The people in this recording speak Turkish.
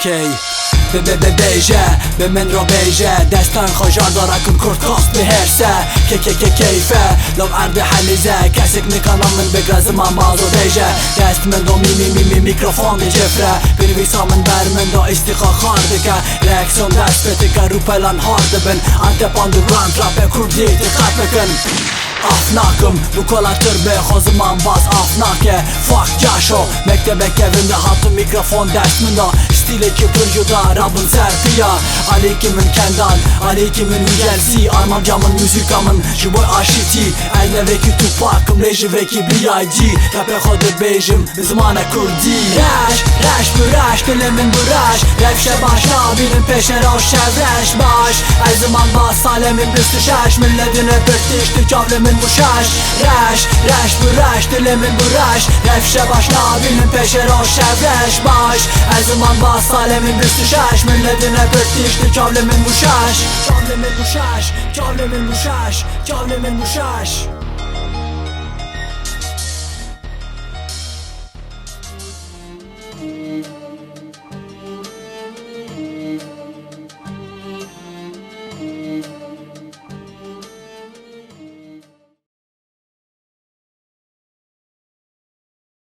اوکی بیجه به من رو بیجه دستان خجار دارکم کرد کاست به هرسه که کیفه لو عرض حلیزه کسک میکنم من بگرزم من بازو بیجه دست من دو میکروفون دی جفره بنویسا من بر من دو استیقا خارده که ریاکسیون دست بده که رو پلان هارده بن انتپ اندرگراند رپ کردی دقت بکن Afnakım bu kolatır be xozman baz afnake Fuck yaşo mektebe kevimde hatun mikrofon dersminde Stile ki pırjuda rabın serpiya Aleykümün kendan aleykümün hücelsi Armam camın müzikamın jiboy aşiti Elde veki tupakım reji veki B.I.G Rape xodur bejim zmane kurdi Raş bu raş dilimin bu raş Refşe başla benim peşe roş şevreş baş Her zaman baz salemin büstü şaş Milletine pırtıştı kavlemin مشاش رش bu raş dilimin bu raş Refşe başla benim peşe roş şevreş baş Her zaman bas salemin büstü şaş Milletine pırtıştı kavlemin bu şaş Kavlemin bu şaş Kavlemin bu şaş Kavlemin bu şaş